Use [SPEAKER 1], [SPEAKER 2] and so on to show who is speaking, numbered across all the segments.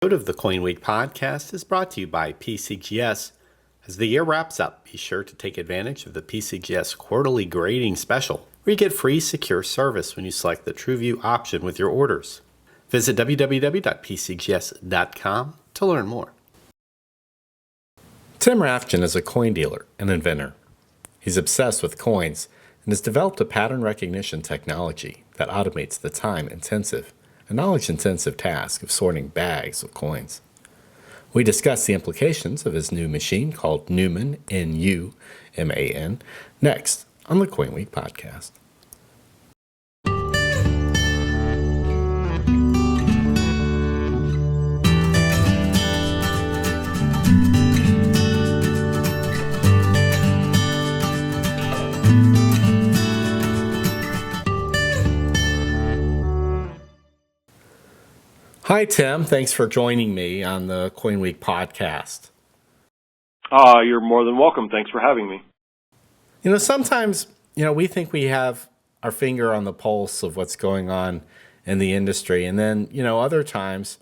[SPEAKER 1] episode of the CoinWeek podcast is brought to you by PCGS. As the year wraps up, be sure to take advantage of the PCGS quarterly grading special, where you get free secure service when you select the TrueView option with your orders. Visit www.pcgs.com to learn more. Tim Rathjen is a coin dealer and inventor. He's obsessed with coins and has developed a pattern recognition technology that automates the time-intensive and knowledge-intensive task of sorting bags of coins. We discuss the implications of his new machine called NUMAN, N-U-M-A-N, next on the CoinWeek podcast. Hi, Tim. Thanks for joining me on the CoinWeek podcast.
[SPEAKER 2] You're more than welcome. Thanks for having me.
[SPEAKER 1] Sometimes, we think we have our finger on the pulse of what's going on in the industry. And then, other times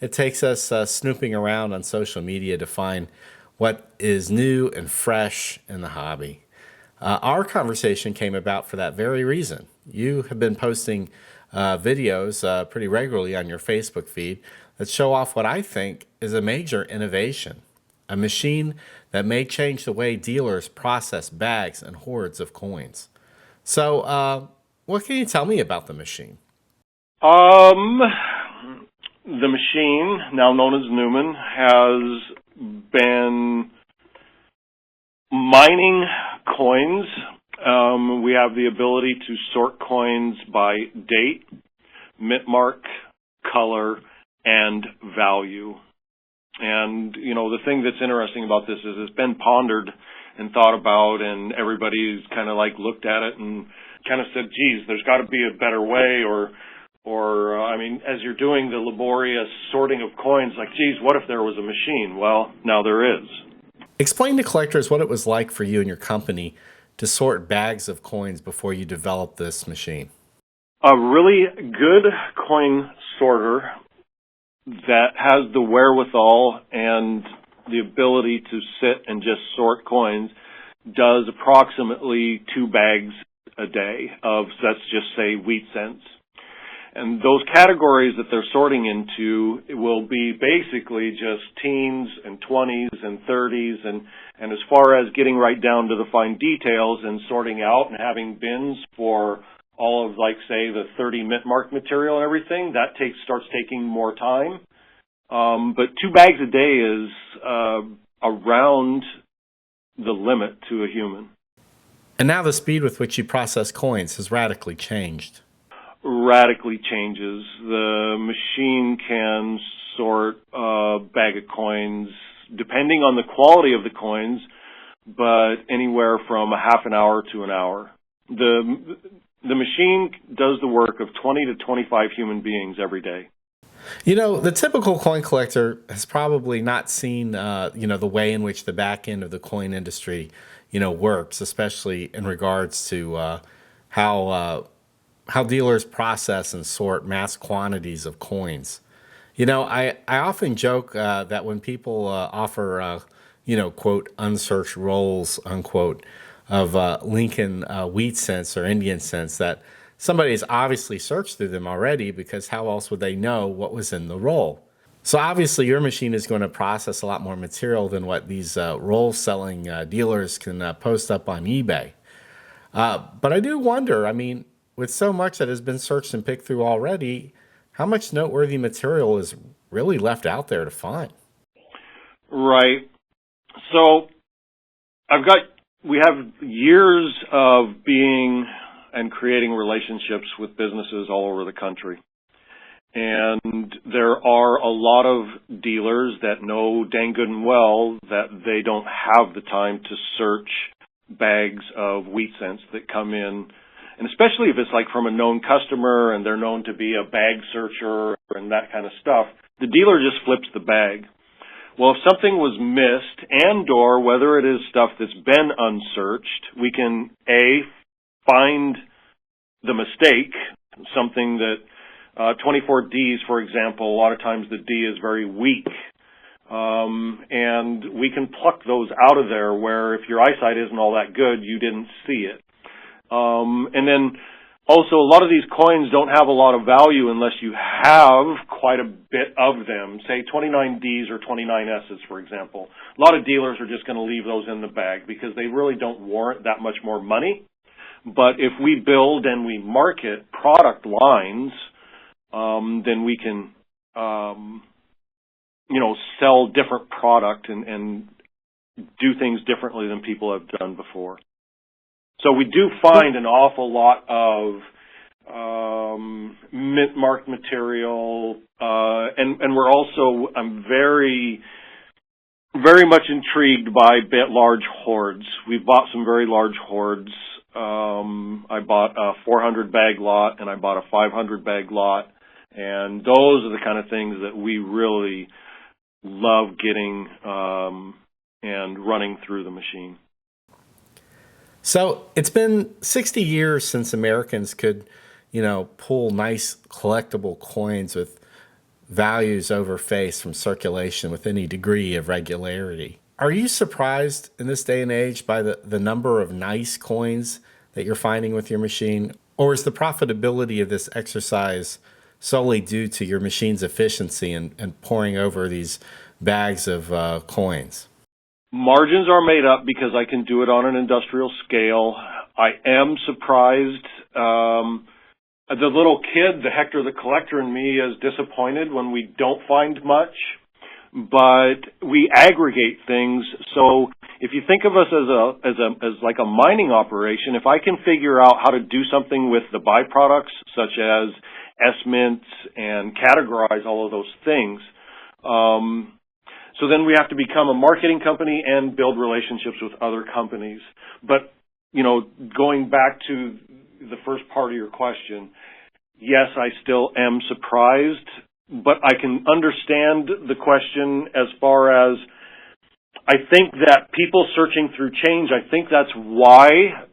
[SPEAKER 1] it takes us snooping around on social media to find what is new and fresh in the hobby. Our conversation came about for that very reason. You have been posting videos pretty regularly on your Facebook feed that show off what I think is a major innovation, a machine that may change the way dealers process bags and hordes of coins. So, what can you tell me about the machine?
[SPEAKER 2] The machine, now known as NUMAN, has been mining coins. We have the ability to sort coins by date, mint mark, color, and value. And, the thing that's interesting about this is it's been pondered and thought about, and everybody's kind of looked at it and kind of said, geez, there's got to be a better way, as you're doing the laborious sorting of coins, geez, what if there was a machine? Well, now there is.
[SPEAKER 1] Explain to collectors what it was like for you and your company to sort bags of coins before you developed this machine.
[SPEAKER 2] A really good coin sorter that has the wherewithal and the ability to sit and just sort coins does approximately 2 bags a day of, let's just say, wheat cents. And those categories that they're sorting into will be basically just teens and 20s and 30s, and as far as getting right down to the fine details and sorting out and having bins for all of, say, the 30 mint mark material and everything, that starts taking more time. But 2 bags a day is around the limit to a human.
[SPEAKER 1] And now the speed with which you process coins has radically changed.
[SPEAKER 2] Radically changes. The machine can sort a bag of coins, depending on the quality of the coins, but anywhere from a half an hour to an hour. The machine does the work of 20 to 25 human beings every day.
[SPEAKER 1] The typical coin collector has probably not seen, the way in which the back end of the coin industry, works, especially in regards to how dealers process and sort mass quantities of coins. I often joke that when people offer, quote, unsearched rolls, unquote, of Lincoln wheat cents or Indian cents, that somebody has obviously searched through them already, because how else would they know what was in the roll? So obviously your machine is going to process a lot more material than what these roll-selling dealers can post up on eBay. But I do wonder, with so much that has been searched and picked through already, how much noteworthy material is really left out there to find?
[SPEAKER 2] Right. So we have years of being and creating relationships with businesses all over the country. And there are a lot of dealers that know dang good and well that they don't have the time to search bags of wheat cents that come in. And especially if it's from a known customer and they're known to be a bag searcher and that kind of stuff, the dealer just flips the bag. Well, if something was missed and or whether it is stuff that's been unsearched, we can find the mistake, something that 24Ds, for example, a lot of times the D is very weak. And we can pluck those out of there where if your eyesight isn't all that good, you didn't see it. And then also a lot of these coins don't have a lot of value unless you have quite a bit of them, say 29Ds or 29Ss, for example. A lot of dealers are just going to leave those in the bag because they really don't warrant that much more money. But if we build and we market product lines, then we can, sell different product and do things differently than people have done before. So we do find an awful lot of mint marked material, and we're also, I'm very much intrigued by large hoards. We've bought some very large hoards. I bought a 400 bag lot and I bought a 500 bag lot, and those are the kind of things that we really love getting and running through the machine.
[SPEAKER 1] So it's been 60 years since Americans could, pull nice collectible coins with values over face from circulation with any degree of regularity. Are you surprised in this day and age by the number of nice coins that you're finding with your machine? Or is the profitability of this exercise solely due to your machine's efficiency and pouring over these bags of coins?
[SPEAKER 2] Margins are made up because I can do it on an industrial scale. I am surprised. The little kid, the Hector the Collector in me, is disappointed when we don't find much, but we aggregate things. So if you think of us as like a mining operation, if I can figure out how to do something with the byproducts such as S-mints and categorize all of those things, so then we have to become a marketing company and build relationships with other companies. But, going back to the first part of your question, yes, I still am surprised, but I can understand the question as far as I think that people searching through change, I think that's why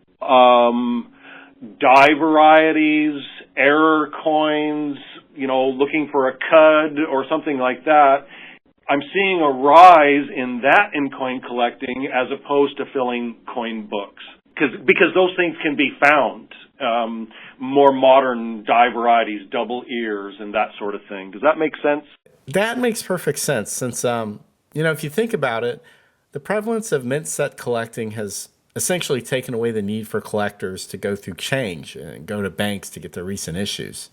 [SPEAKER 2] dye varieties, error coins, looking for a cud or something like that, I'm seeing a rise in that in coin collecting as opposed to filling coin books. Because those things can be found, more modern dye varieties, double ears, and that sort of thing. Does that make sense?
[SPEAKER 1] That makes perfect sense since, if you think about it, the prevalence of mint set collecting has essentially taken away the need for collectors to go through change and go to banks to get their recent issues.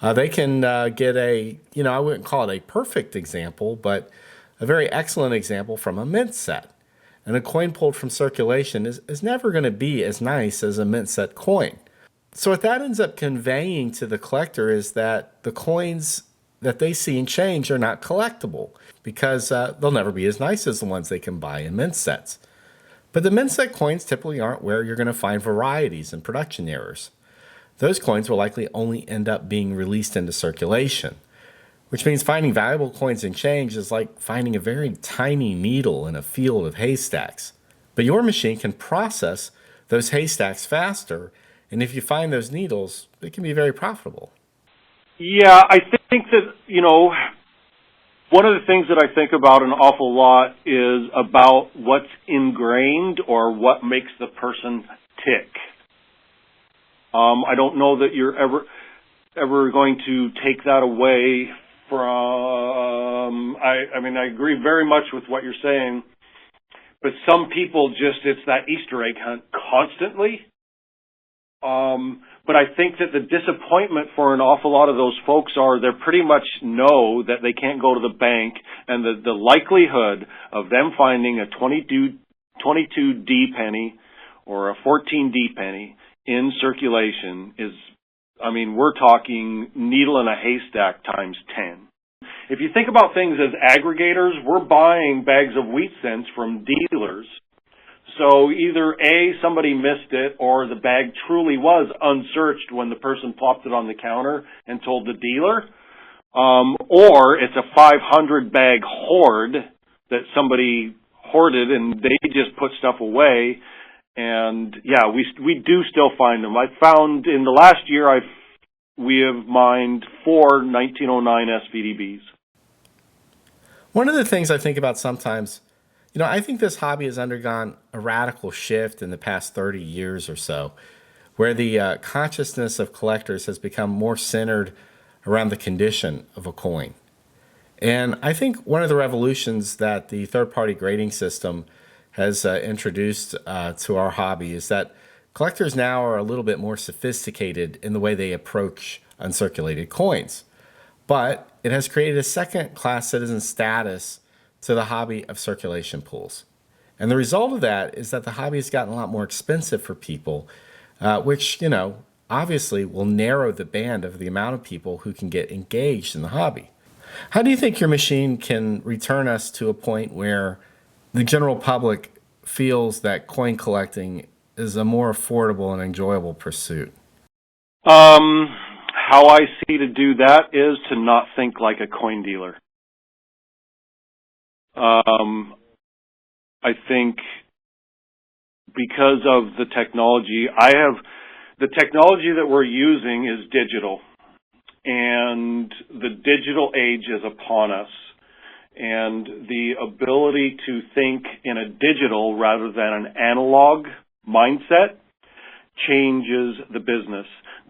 [SPEAKER 1] They can get I wouldn't call it a perfect example, but a very excellent example from a mint set. And a coin pulled from circulation is never going to be as nice as a mint set coin. So what that ends up conveying to the collector is that the coins that they see in change are not collectible because they'll never be as nice as the ones they can buy in mint sets. But the mint set coins typically aren't where you're going to find varieties and production errors. Those coins will likely only end up being released into circulation, which means finding valuable coins in change is like finding a very tiny needle in a field of haystacks. But your machine can process those haystacks faster, and if you find those needles, it can be very profitable.
[SPEAKER 2] Yeah, I think that, one of the things that I think about an awful lot is about what's ingrained or what makes the person tick. I don't know that you're ever going to take that away from, I agree very much with what you're saying, but some people it's that Easter egg hunt constantly. But I think that the disappointment for an awful lot of those folks they pretty much know that they can't go to the bank, and the likelihood of them finding a 22D penny or a 14D penny in circulation is, we're talking needle in a haystack times 10. If you think about things as aggregators, we're buying bags of wheat cents from dealers. So either A, somebody missed it, or the bag truly was unsearched when the person plopped it on the counter and told the dealer, or it's a 500 bag hoard that somebody hoarded and they just put stuff away. And yeah, we do still find them. I found in the last year I've we have mined 4 1909 SVDBs.
[SPEAKER 1] One of the things I think about sometimes, I think this hobby has undergone a radical shift in the past 30 years or so, where the consciousness of collectors has become more centered around the condition of a coin. And I think one of the revolutions that the third-party grading system has introduced to our hobby is that collectors now are a little bit more sophisticated in the way they approach uncirculated coins. But it has created a second-class citizen status to the hobby of circulation pools. And the result of that is that the hobby has gotten a lot more expensive for people, which, obviously will narrow the band of the amount of people who can get engaged in the hobby. How do you think your machine can return us to a point where the general public feels that coin collecting is a more affordable and enjoyable pursuit?
[SPEAKER 2] How I see to do that is to not think like a coin dealer. I think because of the technology, the technology that we're using is digital, and the digital age is upon us. And the ability to think in a digital rather than an analog mindset changes the business.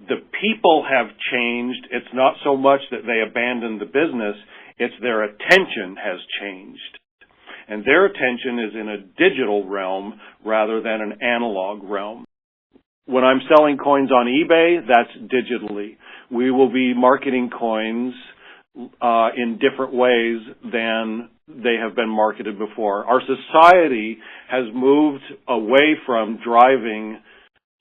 [SPEAKER 2] The people have changed. It's not so much that they abandoned the business, it's their attention has changed. And their attention is in a digital realm rather than an analog realm. When I'm selling coins on eBay, that's digitally. We will be marketing coins in different ways than they have been marketed before. Our society has moved away from driving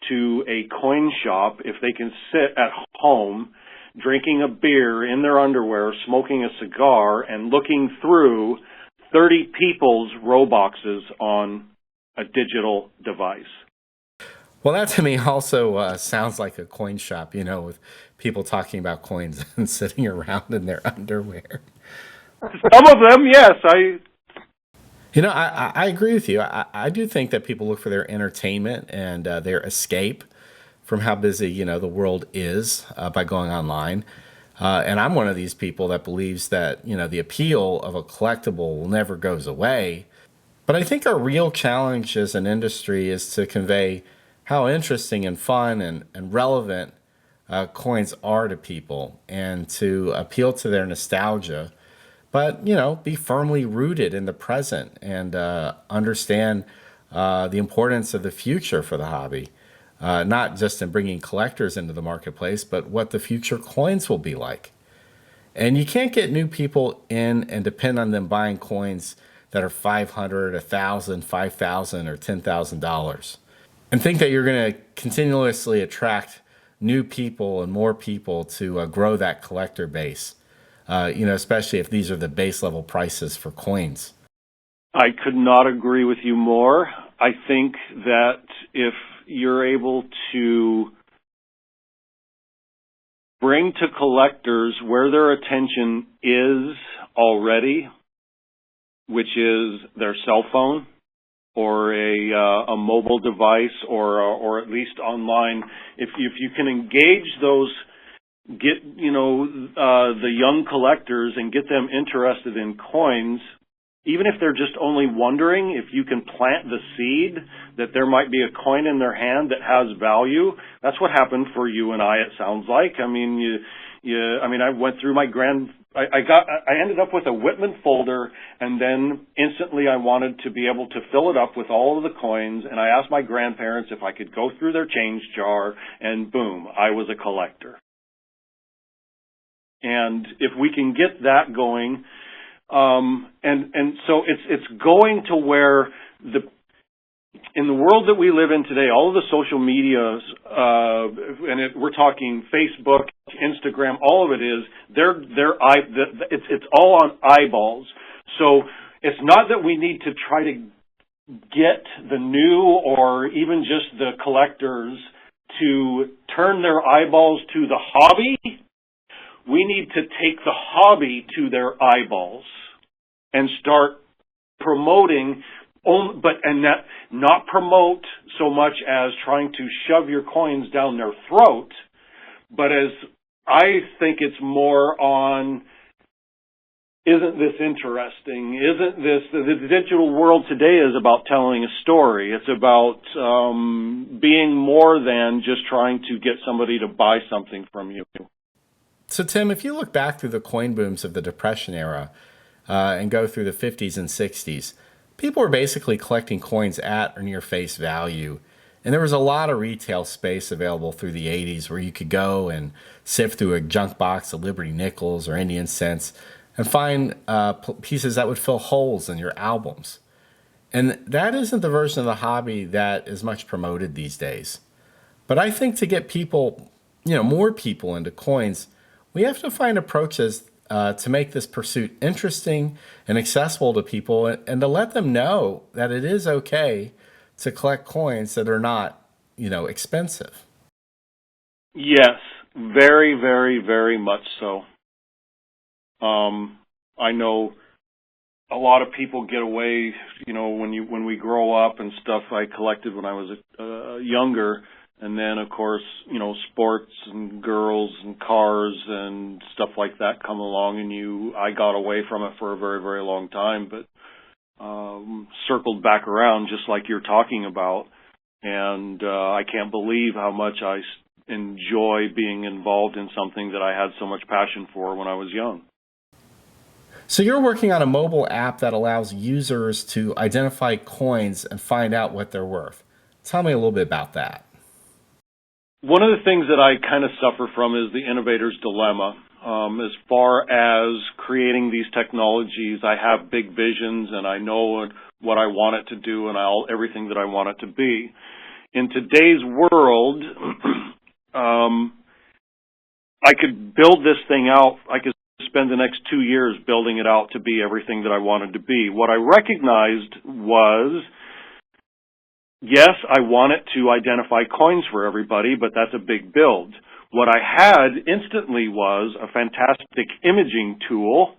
[SPEAKER 2] to a coin shop if they can sit at home drinking a beer in their underwear, smoking a cigar, and looking through 30 people's Roboxes on a digital device.
[SPEAKER 1] Well, that to me also sounds like a coin shop, with people talking about coins and sitting around in their underwear.
[SPEAKER 2] Some of them, yes.
[SPEAKER 1] I agree with you. I do think that people look for their entertainment and their escape from how busy, the world is by going online. And I'm one of these people that believes that, the appeal of a collectible never goes away. But I think our real challenge as an industry is to convey how interesting and fun and relevant coins are to people, and to appeal to their nostalgia, but, be firmly rooted in the present and understand the importance of the future for the hobby, not just in bringing collectors into the marketplace, but what the future coins will be like. And you can't get new people in and depend on them buying coins that are $500, $1,000, $5,000, or $10,000. And think that you're going to continuously attract new people and more people to grow that collector base, especially if these are the base level prices for coins.
[SPEAKER 2] I could not agree with you more. I think that if you're able to bring to collectors where their attention is already, which is their cell phone, or a mobile device, or at least online. If you can engage those, get the young collectors and get them interested in coins, even if they're just only wondering, if you can plant the seed that there might be a coin in their hand that has value. That's what happened for you and I, it sounds like. I mean, I went through my I ended up with a Whitman folder, and then instantly I wanted to be able to fill it up with all of the coins, and I asked my grandparents if I could go through their change jar, and boom, I was a collector. And if we can get that going, and so it's going to where in the world that we live in today, all of the social medias, we're talking Facebook, Instagram, all of it is, it's all on eyeballs. So it's not that we need to try to get the new or even just the collectors to turn their eyeballs to the hobby. We need to take the hobby to their eyeballs and start promoting, not promote so much as trying to shove your coins down their throat, but as I think it's more on, isn't this interesting? Isn't this, the digital world today is about telling a story. It's about being more than just trying to get somebody to buy something from you.
[SPEAKER 1] So, Tim, if you look back through the coin booms of the Depression era and go through the 50s and 60s, people were basically collecting coins at or near face value. And there was a lot of retail space available through the 80s where you could go and sift through a junk box of Liberty nickels or Indian cents and find pieces that would fill holes in your albums. And that isn't the version of the hobby that is much promoted these days. But I think to get people, more people into coins, we have to find approaches to make this pursuit interesting and accessible to people and to let them know that it is okay to collect coins that are not, expensive.
[SPEAKER 2] Yes, very, very, very much so. I know a lot of people get away, when we grow up and stuff. I collected when I was younger, and then of course, sports and girls and cars and stuff like that come along, and I got away from it for a very, very long time, but circled back around just like you're talking about, and I can't believe how much I enjoy being involved in something that I had so much passion for when I was young.
[SPEAKER 1] So you're working on a mobile app that allows users to identify coins and find out what they're worth. Tell me a little bit about that.
[SPEAKER 2] One of the things that I kind of suffer from is the innovator's dilemma. As far as creating these technologies, I have big visions and I know what I want it to do and everything that I want it to be. In today's world, I could build this thing out. I could spend the next 2 years building it out to be everything that I wanted to be. What I recognized was, yes, I want it to identify coins for everybody, but that's a big build. What I had instantly was a fantastic imaging tool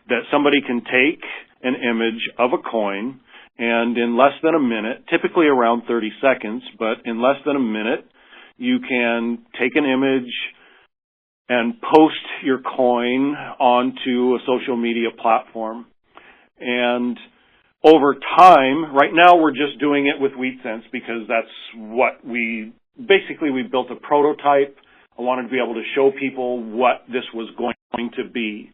[SPEAKER 2] that somebody can take an image of a coin, and in less than a minute, typically around 30 seconds, but in less than a minute, you can take an image and post your coin onto a social media platform. And over time, right now we're just doing it with wheat cents because that's what we built a prototype. I wanted to be able to show people what this was going to be.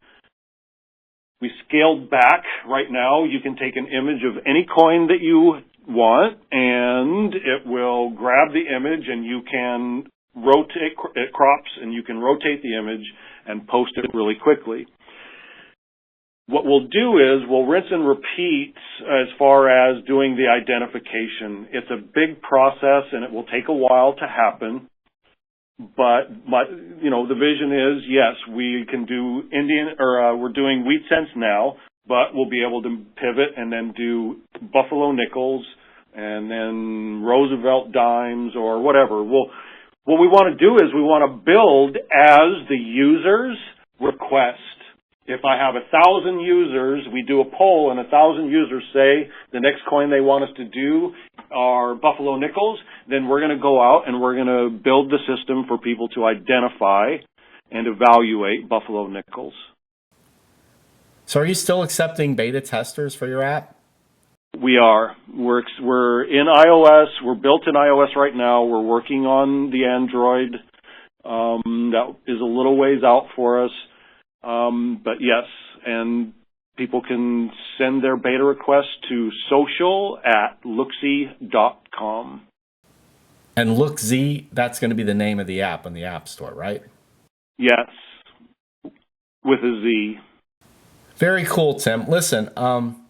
[SPEAKER 2] We scaled back. Right now you can take an image of any coin that you want and it will grab the image and you can rotate, it crops and you can rotate the image and post it really quickly. What we'll do is we'll rinse and repeat as far as doing the identification. It's a big process and it will take a while to happen. But the vision is, yes, we can do we're doing wheat cents now, but we'll be able to pivot and then do Buffalo nickels and then Roosevelt dimes or whatever. What we want to do is we want to build as the users request. If I have 1,000 users, we do a poll and 1,000 users say the next coin they want us to do are Buffalo nickels, then we're going to go out and we're going to build the system for people to identify and evaluate Buffalo nickels.
[SPEAKER 1] So are you still accepting beta testers for your app?
[SPEAKER 2] We are. We're in iOS. We're built in iOS right now. We're working on the Android. That is a little ways out for us. But yes, and people can send their beta requests to social@looksy.com.
[SPEAKER 1] And LookZ, that's going to be the name of the app on the App Store, right?
[SPEAKER 2] Yes, with a Z.
[SPEAKER 1] Very cool, Tim. Listen, I'm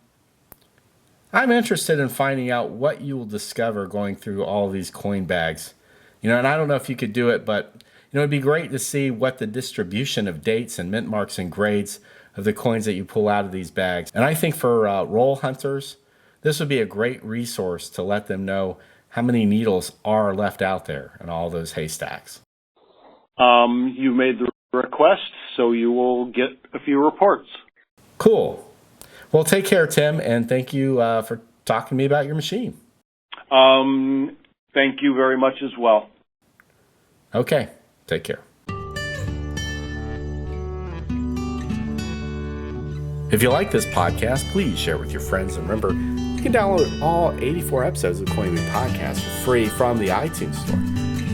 [SPEAKER 1] interested in finding out what you will discover going through all these coin bags. And I don't know if you could do it, but it'd be great to see what the distribution of dates and mint marks and grades of the coins that you pull out of these bags. And I think for roll hunters, this would be a great resource to let them know how many needles are left out there in all those haystacks.
[SPEAKER 2] You made the request, so you will get a few reports.
[SPEAKER 1] Cool. Well, take care, Tim, and thank you for talking to me about your machine.
[SPEAKER 2] Thank you very much as well.
[SPEAKER 1] Okay. Take care. If you like this podcast, please share with your friends. And remember, you can download all 84 episodes of the CoinWeek podcast for free from the iTunes store.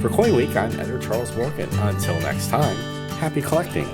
[SPEAKER 1] For CoinWeek, I'm editor Charles Morgan. Until next time, happy collecting.